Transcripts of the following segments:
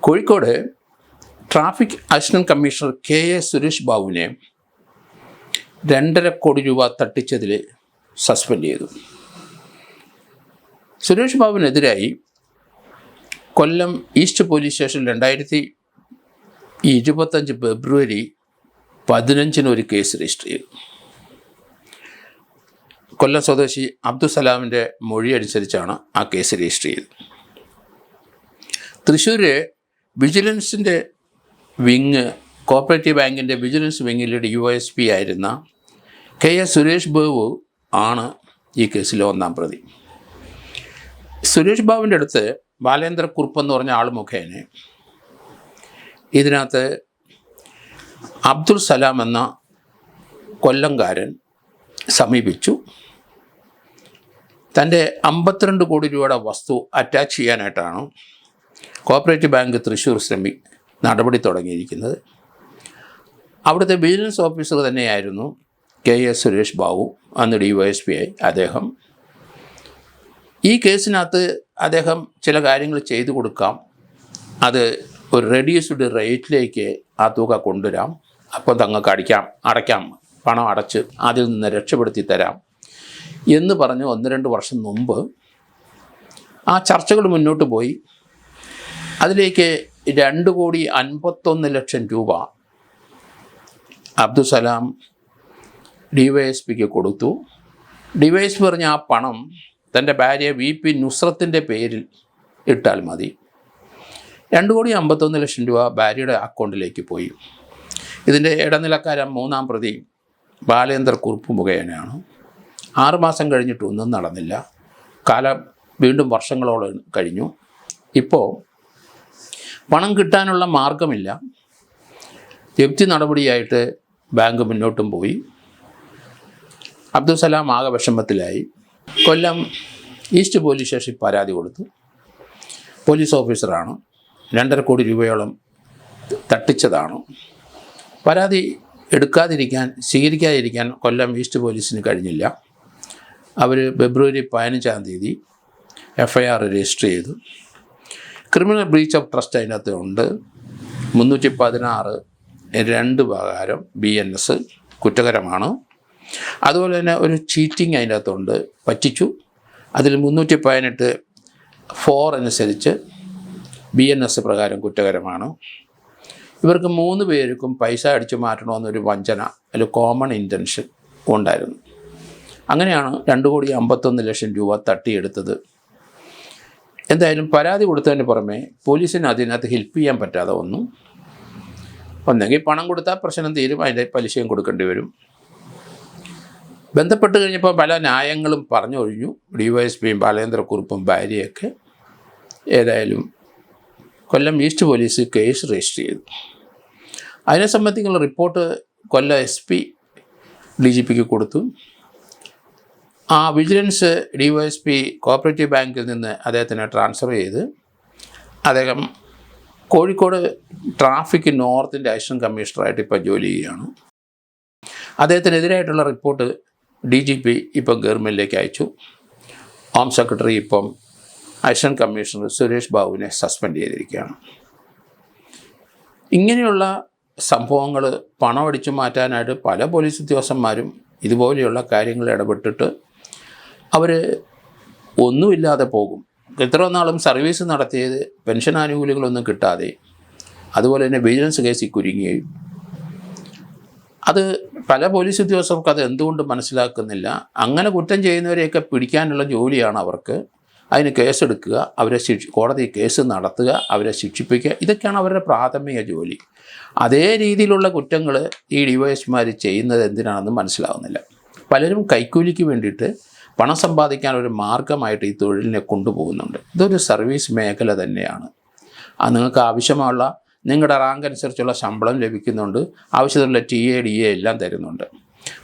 Kozhikode traffic assistant commissioner KA Suresh ബാബുവിനെ 2.5 കോടി രൂപ തട്ടിച്ചതിൽ സസ്പെൻഡ് ചെയ്തു. സുരേഷ് ബാബുവിനെതിരായി കൊല്ലം ഈസ്റ്റ് പോലീസ് സ്റ്റേഷനിൽ 2025 ഫെബ്രുവരി 15 ഒരു കേസ് രജിസ്റ്റർ ചെയ്തു. കൊല്ലം സ്വദേശി അബ്ദുസലാമിൻ്റെ മൊഴി അനുസരിച്ചാണ് ആ കേസ് രജിസ്റ്റർ ചെയ്തത്. തൃശ്ശൂർ വിജിലൻസിൻ്റെ വിങ്, കോപ്പറേറ്റീവ് ബാങ്കിൻ്റെ വിജിലൻസ് വിങ്ങിലെ DYSP ആയിരുന്ന KA സുരേഷ് ബാബു ആണ് ഈ കേസിലെ 1-ാം പ്രതി. സുരേഷ് ബാബുവിൻ്റെ അടുത്ത് ബാലേന്ദ്രക്കുറുപ്പ് എന്ന് പറഞ്ഞ ആൾ മുഖേന ഇതിനകത്ത് അബ്ദുൽ സലാം എന്ന കൊല്ലംകാരൻ സമീപിച്ചു. തൻ്റെ 52 കോടി രൂപയുടെ വസ്തു അറ്റാച്ച് ചെയ്യാനായിട്ടാണ് കോപ്പറേറ്റീവ് ബാങ്ക് തൃശ്ശൂർ നടപടി തുടങ്ങിയിരിക്കുന്നത്. അവിടുത്തെ വിജിലൻസ് ഓഫീസർ തന്നെയായിരുന്നു KA സുരേഷ് ബാബു, അന്ന് DYSP ആയി അദ്ദേഹം. ഈ കേസിനകത്ത് അദ്ദേഹം ചില കാര്യങ്ങൾ ചെയ്തു കൊടുക്കാം, അത് ഒരു റെഡ്യൂസ്ഡ് റേറ്റിലേക്ക് ആ തുക കൊണ്ടുവരാം, അപ്പോൾ തങ്ങൾക്ക് അടയ്ക്കാം, പണം അടച്ച് അതിൽ നിന്ന് രക്ഷപ്പെടുത്തി തരാം എന്ന് പറഞ്ഞ് 1-2 വർഷം മുമ്പ് ആ ചർച്ചകൾ മുന്നോട്ട് പോയി. അതിലേക്ക് 2,51,00,000 രൂപ അബ്ദുസലാം DYSPക്ക് കൊടുത്തു. DYSP പറഞ്ഞ ആ പണം തൻ്റെ ഭാര്യ VP നുസ്രത്തിൻ്റെ പേരിൽ ഇട്ടാൽ മതി. 2,51,00,000 രൂപ ഭാര്യയുടെ അക്കൗണ്ടിലേക്ക് പോയി. ഇതിൻ്റെ ഇടനിലക്കാരൻ 3-ാം പ്രതി ബാലേന്ദ്രക്കുറുപ്പ് മുഖേനയാണ്. 6 മാസം കഴിഞ്ഞിട്ടൊന്നും നടന്നില്ല. കാലം വീണ്ടും വർഷങ്ങളോളം കഴിഞ്ഞു. ഇപ്പോൾ പണം കിട്ടാനുള്ള മാർഗമില്ല. ജപ്തി നടപടിയായിട്ട് ബാങ്ക് മുന്നോട്ടും പോയി. അബ്ദുസലാം ആകെ വിഷമത്തിലായി. കൊല്ലം ഈസ്റ്റ് പോലീസ് സ്റ്റേഷനിൽ പരാതി കൊടുത്തു. പോലീസ് ഓഫീസറാണ്, 2.5 കോടി രൂപയോളം തട്ടിച്ചതാണ്. പരാതി സ്വീകരിക്കാതിരിക്കാൻ കൊല്ലം ഈസ്റ്റ് പോലീസിന് കഴിഞ്ഞില്ല. അവർ ഫെബ്രുവരി 15-ാം തീയതി FIR രജിസ്റ്റർ ചെയ്തു. ക്രിമിനൽ ബ്രീച്ച് ഓഫ് ട്രസ്റ്റ് അതിനകത്ത് ഉണ്ട്. 316(2) പ്രകാരം BNS കുറ്റകരമാണ്. അതുപോലെ തന്നെ ഒരു ചീറ്റിംഗ് അതിൻ്റെ അകത്തുണ്ട്, പറ്റിച്ചു. അതിൽ 318(4) അനുസരിച്ച് BNS പ്രകാരം കുറ്റകരമാണ്. ഇവർക്ക് 3 പേർക്കും പൈസ അടിച്ചു മാറ്റണമെന്നൊരു വഞ്ചന, അതിൽ കോമൺ ഇൻറ്റൻഷൻ ഉണ്ടായിരുന്നു. അങ്ങനെയാണ് 2,51,00,000 രൂപ തട്ടിയെടുത്തത്. എന്തായാലും പരാതി കൊടുത്തതിന് പുറമെ പോലീസിന് അതിനകത്ത് ഹെൽപ്പ് ചെയ്യാൻ പറ്റാതെ വന്നു. ഒന്നെങ്കിൽ പണം കൊടുത്താൽ പ്രശ്നം തീരും, അതിൻ്റെ പലിശയും കൊടുക്കേണ്ടി വരും. ബന്ധപ്പെട്ട് കഴിഞ്ഞപ്പോൾ പല ന്യായങ്ങളും പറഞ്ഞൊഴിഞ്ഞു. DYSPയും ബാലേന്ദ്രക്കുറുപ്പും ഭാര്യയൊക്കെ. ഏതായാലും കൊല്ലം ഈസ്റ്റ് പോലീസ് കേസ് രജിസ്റ്റർ ചെയ്തു. അതിനെ സംബന്ധിക്കുന്ന റിപ്പോർട്ട് കൊല്ലം SP DGPക്ക് കൊടുത്തു. ആ വിജിലൻസ് DYSP കോപ്പറേറ്റീവ് ബാങ്കിൽ നിന്ന് അദ്ദേഹത്തിനെ ട്രാൻസ്ഫർ ചെയ്ത് അദ്ദേഹം കോഴിക്കോട് ട്രാഫിക് നോർത്തിൻ്റെ അസിസ്റ്റന്റ് കമ്മീഷണറായിട്ട് ഇപ്പോൾ ജോലി ചെയ്യുകയാണ്. അദ്ദേഹത്തിനെതിരായിട്ടുള്ള റിപ്പോർട്ട് DGP ഇപ്പം ഗവൺമെൻറ്റിലേക്ക് അയച്ചു. ഹോം സെക്രട്ടറി ഇപ്പം അസിസ്റ്റന്റ് കമ്മീഷണർ സുരേഷ് ബാബുവിനെ സസ്പെൻഡ് ചെയ്തിരിക്കുകയാണ്. ഇങ്ങനെയുള്ള സംഭവങ്ങൾ പണം അടിച്ചു മാറ്റാനായിട്ട് പല പോലീസ് ഉദ്യോഗസ്ഥന്മാരും ഇതുപോലെയുള്ള കാര്യങ്ങൾ ഇടപെട്ടിട്ട് അവർ ഒന്നുമില്ലാതെ പോകും. എത്ര നാളും സർവീസ് നടത്തിയത് പെൻഷൻ ആനുകൂല്യങ്ങളൊന്നും കിട്ടാതെ, അതുപോലെ തന്നെ വിജിലൻസ് കേസിൽ കുരുങ്ങുകയും. അത് പല പോലീസ് ഉദ്യോഗസ്ഥർക്ക് അത് എന്തുകൊണ്ട് മനസ്സിലാക്കുന്നില്ല. അങ്ങനെ കുറ്റം ചെയ്യുന്നവരെയൊക്കെ പിടിക്കാനുള്ള ജോലിയാണ് അവർക്ക്. അതിന് കേസെടുക്കുക, അവരെ കോടതി കേസ് നടത്തുക, അവരെ ശിക്ഷിപ്പിക്കുക, ഇതൊക്കെയാണ് അവരുടെ പ്രാഥമിക ജോലി. അതേ രീതിയിലുള്ള കുറ്റങ്ങൾ ഈ DYSPമാർ ചെയ്യുന്നത് എന്തിനാണെന്ന് മനസ്സിലാവുന്നില്ല. പലരും കൈക്കൂലിക്ക് വേണ്ടിയിട്ട് പണം സമ്പാദിക്കാൻ ഒരു മാർഗമായിട്ട് ഈ തൊഴിലിനെ കൊണ്ടുപോകുന്നുണ്ട്. ഇതൊരു സർവീസ് മേഖല തന്നെയാണ്. നിങ്ങൾക്ക് ആവശ്യമുള്ള നിങ്ങളുടെ റാങ്ക് അനുസരിച്ചുള്ള ശമ്പളം ലഭിക്കുന്നുണ്ട്, ആവശ്യത്തിലുള്ള TA DA എല്ലാം തരുന്നുണ്ട്.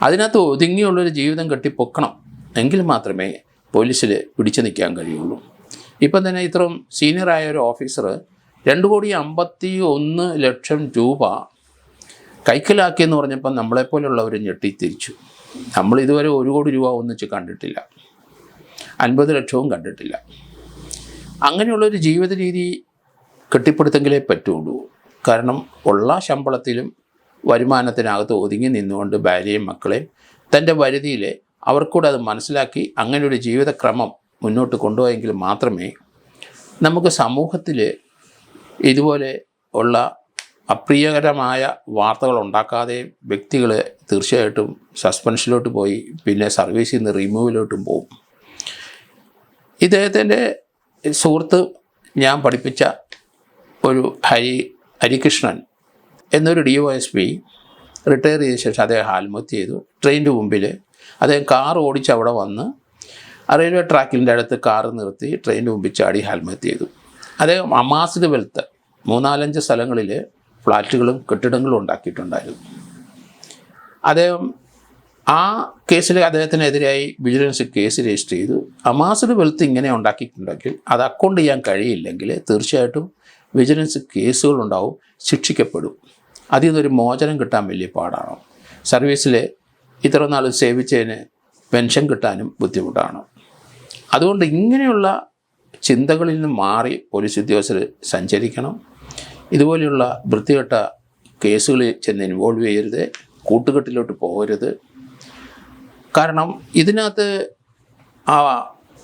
അതിനകത്ത് ഒതുങ്ങിയുള്ളൊരു ജീവിതം കെട്ടിപ്പൊക്കണം, എങ്കിൽ മാത്രമേ പോലീസിൽ പിടിച്ചു നിൽക്കാൻ കഴിയുള്ളൂ. ഇപ്പം തന്നെ ഇത്രയും സീനിയറായ ഒരു ഓഫീസർ 2,51,00,000 രൂപ കൈക്കലാക്കിയെന്ന് പറഞ്ഞപ്പോൾ നമ്മളെപ്പോലുള്ളവർ ഞെട്ടിത്തിരിച്ചു. നമ്മൾ ഇതുവരെ 1 കോടി രൂപ ഒന്നിച്ച് കണ്ടിട്ടില്ല, 50 ലക്ഷവും കണ്ടിട്ടില്ല. അങ്ങനെയുള്ളൊരു ജീവിത രീതി കെട്ടിപ്പടുത്തെങ്കിലേ പറ്റുള്ളൂ. കാരണം ഉള്ള ശമ്പളത്തിലും വരുമാനത്തിനകത്ത് ഒതുങ്ങി നിന്നുകൊണ്ട് ഭാര്യയും മക്കളെയും തൻ്റെ പരിധിയിൽ അവർക്കൂടെ അത് മനസ്സിലാക്കി അങ്ങനെ ഒരു ജീവിതക്രമം മുന്നോട്ട് കൊണ്ടുപോയെങ്കിൽ മാത്രമേ നമുക്ക് സമൂഹത്തിൽ ഇതുപോലെ ഉള്ള അപ്രിയകരമായ വാർത്തകൾ ഉണ്ടാക്കാതെ വ്യക്തികൾ തീർച്ചയായിട്ടും സസ്പെൻഷനിലോട്ട് പോയി പിന്നെ സർവീസിൽ നിന്ന് റിമൂവിലോട്ടും പോകും. ഇദ്ദേഹത്തിൻ്റെ സുഹൃത്ത് ഞാൻ പഠിപ്പിച്ച ഒരു ഹരികൃഷ്ണൻ എന്നൊരു DYSP റിട്ടയർ ചെയ്ത ശേഷം അദ്ദേഹം ആത്മഹത്യ ചെയ്തു. ട്രെയിനിൻ്റെ മുമ്പിൽ അദ്ദേഹം കാർ ഓടിച്ച് അവിടെ വന്ന് റെയിൽവേ ട്രാക്കിൻ്റെ അടുത്ത് കാർ നിർത്തി ട്രെയിനിൻ്റെ മുമ്പിൽ ചാടി ആത്മഹത്യ ചെയ്തു. അദ്ദേഹം അമാസ്ഡ് വെൽത്ത് 3-4 സ്ഥലങ്ങളിൽ ഫ്ലാറ്റുകളും കെട്ടിടങ്ങളും ഉണ്ടാക്കിയിട്ടുണ്ടായിരുന്നു. അദ്ദേഹം ആ കേസിൽ അദ്ദേഹത്തിനെതിരായി വിജിലൻസ് കേസ് രജിസ്റ്റർ ചെയ്തു. അമാസ്ഡ് വെൽത്ത് ഇങ്ങനെ ഉണ്ടാക്കിയിട്ടുണ്ടെങ്കിൽ അത് അക്കൗണ്ട് ചെയ്യാൻ കഴിയില്ലെങ്കിൽ തീർച്ചയായിട്ടും വിജിലൻസ് കേസുകളുണ്ടാവും, ശിക്ഷിക്കപ്പെടും. അതിൽ നിന്നൊരു മോചനം കിട്ടാൻ വലിയ പാടാണ്. സർവീസിൽ ഇത്ര നാൾ സേവിച്ചതിന് പെൻഷൻ കിട്ടാനും ബുദ്ധിമുട്ടാണ്. അതുകൊണ്ട് ഇങ്ങനെയുള്ള ചിന്തകളിൽ നിന്ന് മാറി പോലീസ് ഉദ്യോഗസ്ഥർ സഞ്ചരിക്കണം. ഇതുപോലെയുള്ള വൃത്തികെട്ട കേസുകളിൽ ചെന്ന് ഇൻവോൾവ് ചെയ്യരുത്, കൂട്ടുകെട്ടിലോട്ട് പോകരുത്. കാരണം ഇതിനകത്ത് ആ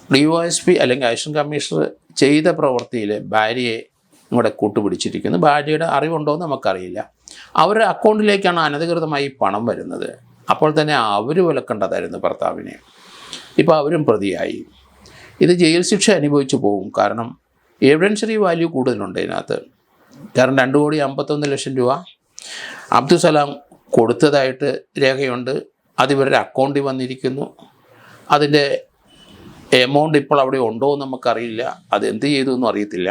DYSP അല്ലെങ്കിൽ അസിസ്റ്റന്റ് കമ്മീഷണർ ചെയ്ത പ്രവൃത്തിയിൽ ഭാര്യയെ ഇങ്ങോട്ട് കൂട്ടുപിടിച്ചിരിക്കുന്നു. ഭാര്യയുടെ അറിവുണ്ടോ എന്ന് നമുക്കറിയില്ല. അവരുടെ അക്കൗണ്ടിലേക്കാണ് അനധികൃതമായി പണം വരുന്നത്. അപ്പോൾ തന്നെ അവർ വിലക്കേണ്ടതായിരുന്നു ഭർത്താവിനെ. ഇപ്പോൾ അവരും പ്രതിയായി. ഇത് ജയിൽ ശിക്ഷ അനുഭവിച്ചു പോകും. കാരണം എവിഡൻഷ്യറി വാല്യൂ കൂടുതലുണ്ട് ഇതിനകത്ത്. കാരണം 2,51,00,000 രൂപ അബ്ദുസലാം കൊടുത്തതായിട്ട് രേഖയുണ്ട്. അതിവരുടെ അക്കൗണ്ടിൽ വന്നിരിക്കുന്നു. അതിൻ്റെ എമൗണ്ട് ഇപ്പോൾ അവിടെ ഉണ്ടോ എന്ന് നമുക്കറിയില്ല. അതെന്ത് ചെയ്തു എന്നും അറിയത്തില്ല.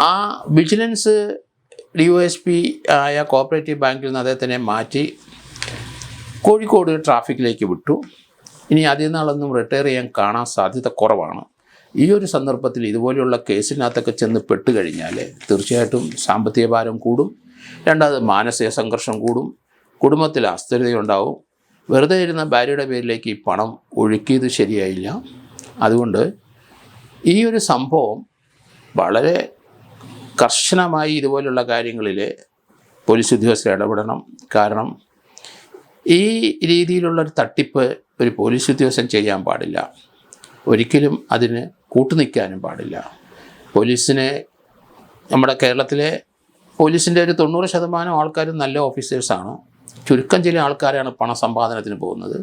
ആ വിജിലൻസ് DYSP ആയ കോഓപ്പറേറ്റീവ് ബാങ്കിൽ നിന്ന് അദ്ദേഹത്തിനെ മാറ്റി കോഴിക്കോട് ട്രാഫിക്കിലേക്ക് വിട്ടു. ഇനി അതിൽ നിന്നാളൊന്നും റിട്ടയർ ചെയ്യാൻ കാണാൻ സാധ്യത കുറവാണ്. ഈ ഒരു സന്ദർഭത്തിൽ ഇതുപോലെയുള്ള കേസിനകത്തൊക്കെ ചെന്ന് പെട്ടുകഴിഞ്ഞാൽ തീർച്ചയായിട്ടും സാമ്പത്തിക ഭാരം കൂടും. രണ്ടാമത് മാനസിക സംഘർഷം കൂടും. കുടുംബത്തിൽ അസ്ഥിരതയുണ്ടാവും. വെറുതെ ഇരുന്ന ഭാര്യയുടെ പേരിലേക്ക് ഈ പണം ഒഴുക്കിയത് ശരിയായില്ല. അതുകൊണ്ട് ഈ ഒരു സംഭവം വളരെ കർശനമായി ഇതുപോലുള്ള കാര്യങ്ങളിൽ പോലീസ് ഉദ്യോഗസ്ഥർ ഇടപെടണം. കാരണം ഈ രീതിയിലുള്ളൊരു തട്ടിപ്പ് ഒരു പോലീസ് ഉദ്യോഗസ്ഥൻ ചെയ്യാൻ പാടില്ല. ഒരിക്കലും അതിന് കൂട്ടുനിൽക്കാനും പാടില്ല. പോലീസിനെ നമ്മുടെ കേരളത്തിലെ പോലീസിൻ്റെ ഒരു 90% ആൾക്കാരും നല്ല ഓഫീസേഴ്സാണ്. ചുരുക്കം ചില ആൾക്കാരാണ് പണസമ്പാദനത്തിന് പോകുന്നത്.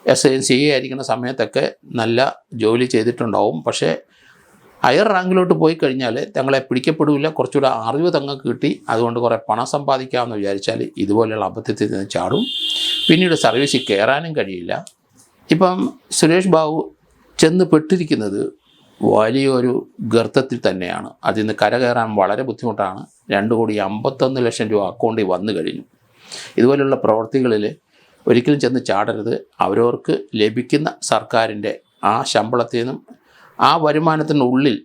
SI CA ആയിരിക്കുന്ന സമയത്തൊക്കെ നല്ല ജോലി ചെയ്തിട്ടുണ്ടാവും. പക്ഷേ ഹയർ റാങ്കിലോട്ട് പോയി കഴിഞ്ഞാൽ തങ്ങളെ പിടിക്കപ്പെടില്ല. കുറച്ചുകൂടെ അറിവ് തങ്ങൾക്ക് കിട്ടി, അതുകൊണ്ട് കുറേ പണം സമ്പാദിക്കാമെന്ന് വിചാരിച്ചാൽ ഇതുപോലെയുള്ള അബദ്ധത്തിൽ നിന്ന് ചാടും. പിന്നീട് സർവീസിൽ കയറാനും കഴിയില്ല. ഇപ്പം സുരേഷ് ബാബു ചെന്ന് പെട്ടിരിക്കുന്നത് വലിയൊരു ഗർത്തത്തിൽ തന്നെയാണ്. അതിൽ നിന്ന് കരകയറാൻ വളരെ ബുദ്ധിമുട്ടാണ്. 2,51,00,000 രൂപ അക്കൗണ്ടിൽ വന്നു കഴിഞ്ഞു. ഇതുപോലുള്ള പ്രവൃത്തികളിൽ ഒരിക്കലും ചെന്ന് ചാടരുത്. അവരവർക്ക് ലഭിക്കുന്ന സർക്കാരിൻ്റെ ആ ശമ്പളത്തിൽ നിന്നും ആ വരുമാനത്തിനുള്ളിൽ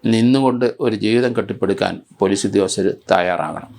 നിന്നുകൊണ്ട് ഒരു ജീവിതം കെട്ടിപ്പടുക്കാൻ പോലീസ് ഉദ്യോഗസ്ഥർ തയ്യാറാകണം.